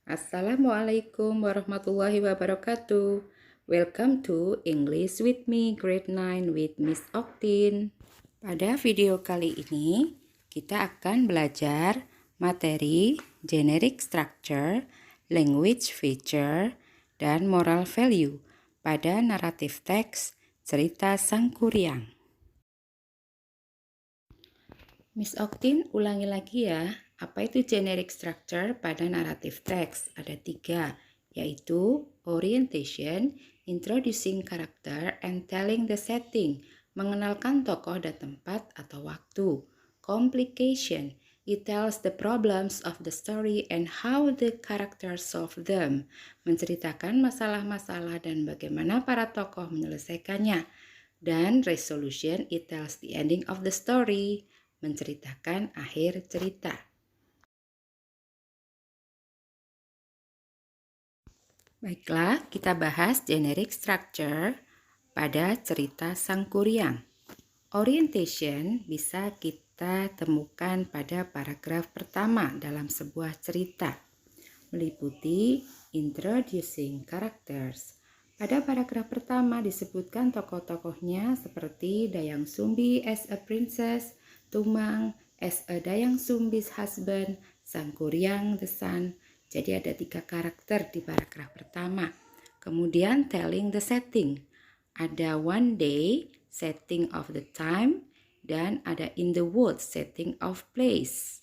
Assalamualaikum warahmatullahi wabarakatuh. Welcome to English with me, grade 9 with Miss Oktin. Pada video kali ini, kita akan belajar materi generic structure, language feature, dan moral value pada naratif teks cerita Sangkuriang. Miss Oktin, ulangi lagi ya. Apa itu generic structure pada naratif teks? Ada 3, yaitu orientation, introducing character, and telling the setting, mengenalkan tokoh dan tempat atau waktu. Complication, it tells the problems of the story and how the characters solve them, menceritakan masalah-masalah dan bagaimana para tokoh menyelesaikannya. Dan resolution, it tells the ending of the story, menceritakan akhir cerita. Baiklah, kita bahas generic structure pada cerita Sangkuriang. Orientation bisa kita temukan pada paragraf pertama dalam sebuah cerita, meliputi introducing characters. Pada paragraf pertama disebutkan tokoh-tokohnya seperti Dayang Sumbi as a princess, Tumang as a Dayang Sumbi's husband, Sangkuriang the son. Jadi ada 3 karakter di paragraf pertama. Kemudian telling the setting. Ada one day, setting of the time, dan ada in the woods, setting of place.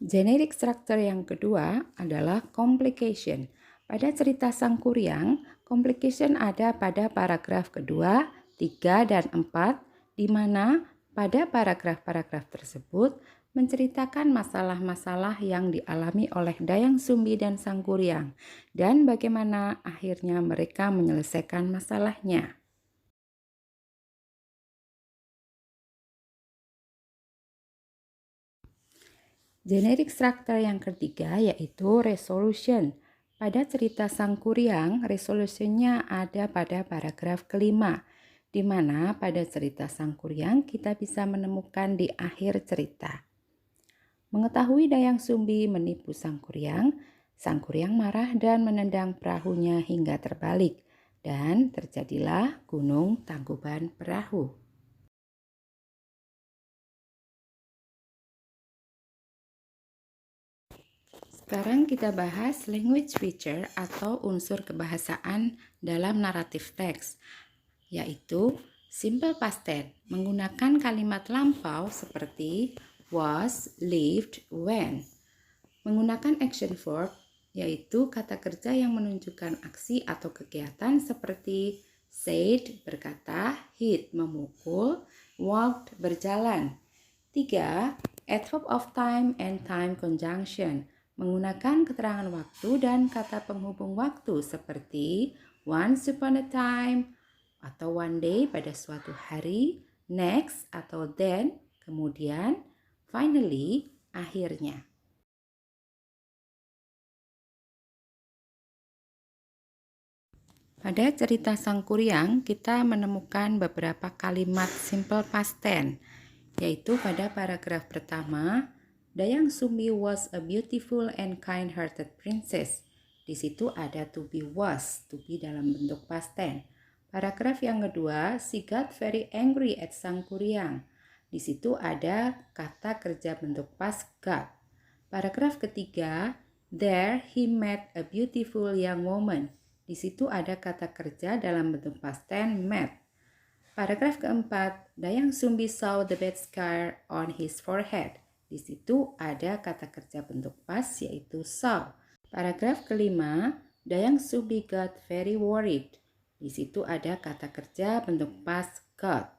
Generic structure yang kedua adalah complication. Pada cerita Sangkuriang, complication ada pada paragraf kedua, 3, dan 4, di mana pada paragraf-paragraf tersebut menceritakan masalah-masalah yang dialami oleh Dayang Sumbi dan Sangkuriang dan bagaimana akhirnya mereka menyelesaikan masalahnya. Generic structure yang ketiga yaitu resolution. Pada cerita Sangkuriang, resolusinya ada pada paragraf kelima, di mana pada cerita Sangkuriang kita bisa menemukan di akhir cerita. Mengetahui Dayang Sumbi menipu Sangkuriang, Sangkuriang marah dan menendang perahunya hingga terbalik, dan terjadilah Gunung Tangkuban Perahu. Sekarang kita bahas language feature atau unsur kebahasaan dalam naratif teks, yaitu simple past tense menggunakan kalimat lampau seperti was, lived, went. Menggunakan action verb, yaitu kata kerja yang menunjukkan aksi atau kegiatan seperti said, berkata, hit, memukul, walked, berjalan. 3. Adverb of time and time conjunction, menggunakan keterangan waktu dan kata penghubung waktu seperti once upon a time atau one day pada suatu hari, next atau then, kemudian, finally, akhirnya. Pada cerita Sangkuriang, kita menemukan beberapa kalimat simple past tense, yaitu pada paragraf pertama, Dayang Sumbi was a beautiful and kind-hearted princess. Di situ ada to be was, to be dalam bentuk past tense. Paragraf yang kedua, she got very angry at Sangkuriang. Di situ ada kata kerja bentuk past got. Paragraf ketiga, there he met a beautiful young woman. Di situ ada kata kerja dalam bentuk past tense met. Paragraf keempat, Dayang Sumbi saw the bad scar on his forehead. Di situ ada kata kerja bentuk past yaitu saw. Paragraf kelima, Dayang Sumbi got very worried. Di situ ada kata kerja bentuk past got.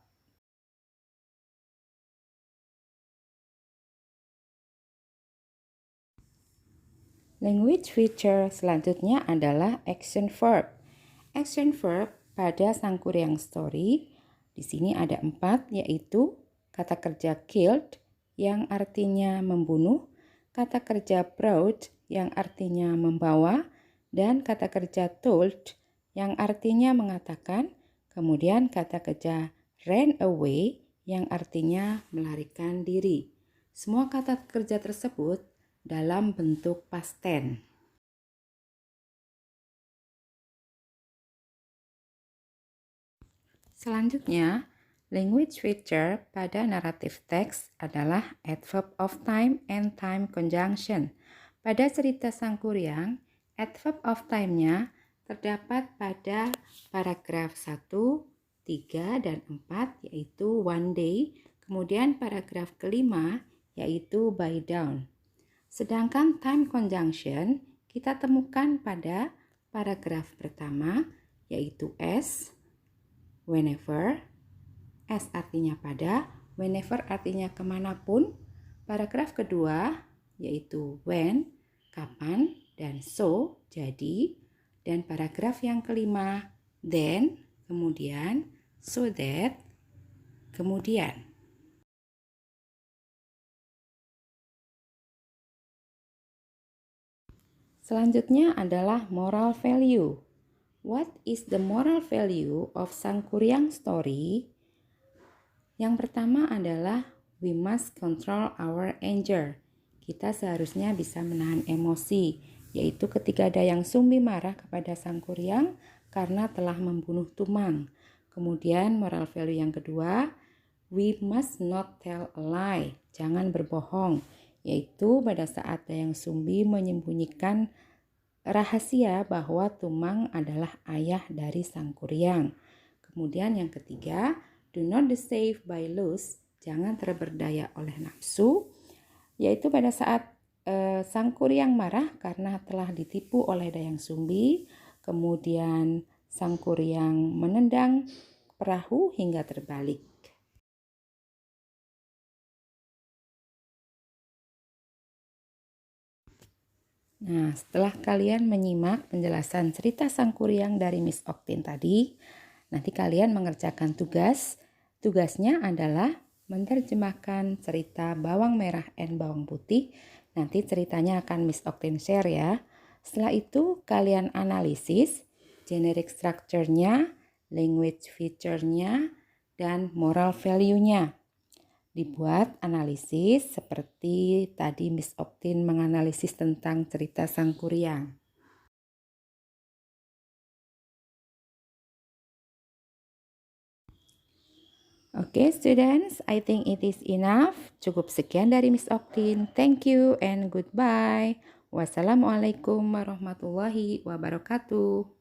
Language feature selanjutnya adalah action verb. Action verb pada Sangkuriang story di sini ada 4, yaitu kata kerja killed yang artinya membunuh, kata kerja brought yang artinya membawa, dan kata kerja told yang artinya mengatakan, kemudian kata kerja ran away yang artinya melarikan diri. semua kata kerja tersebut dalam bentuk past tense. Selanjutnya, language feature pada narrative text adalah adverb of time and time conjunction. Pada cerita Sangkuriang, adverb of time-nya terdapat pada paragraf 1, 3, dan 4, yaitu one day, kemudian paragraf kelima, yaitu by dawn. Sedangkan time conjunction kita temukan pada paragraf pertama, yaitu as, whenever, as artinya pada, whenever artinya kemanapun, paragraf kedua yaitu when, kapan, dan so, jadi, dan paragraf yang kelima, then, kemudian, so that, kemudian. Selanjutnya adalah moral value. What is the moral value of Sangkuriang story? Yang pertama adalah we must control our anger. Kita seharusnya bisa menahan emosi, yaitu ketika Dayang Sumbi marah kepada Sangkuriang karena telah membunuh Tumang. Kemudian moral value yang kedua, we must not tell a lie. Jangan berbohong, yaitu pada saat Dayang Sumbi menyembunyikan rahasia bahwa Tumang adalah ayah dari Sangkuriang. Kemudian yang ketiga, do not deceive by lust. Jangan terperdaya oleh nafsu, yaitu pada saat Sangkuriang marah karena telah ditipu oleh Dayang Sumbi, kemudian Sangkuriang menendang perahu hingga terbalik. Nah, setelah kalian menyimak penjelasan cerita Sangkuriang dari Miss Oktin tadi, nanti kalian mengerjakan tugas. Tugasnya adalah menerjemahkan cerita Bawang Merah and Bawang Putih. Nanti ceritanya akan Miss Oktin share ya. Setelah itu kalian analisis generic structure-nya, language feature-nya, dan moral value-nya. Dibuat analisis seperti tadi Miss Oktin menganalisis tentang cerita Sangkuriang. Oke, students, I think it is enough. Cukup sekian dari Miss Oktin. Thank you and goodbye. Wassalamualaikum warahmatullahi wabarakatuh.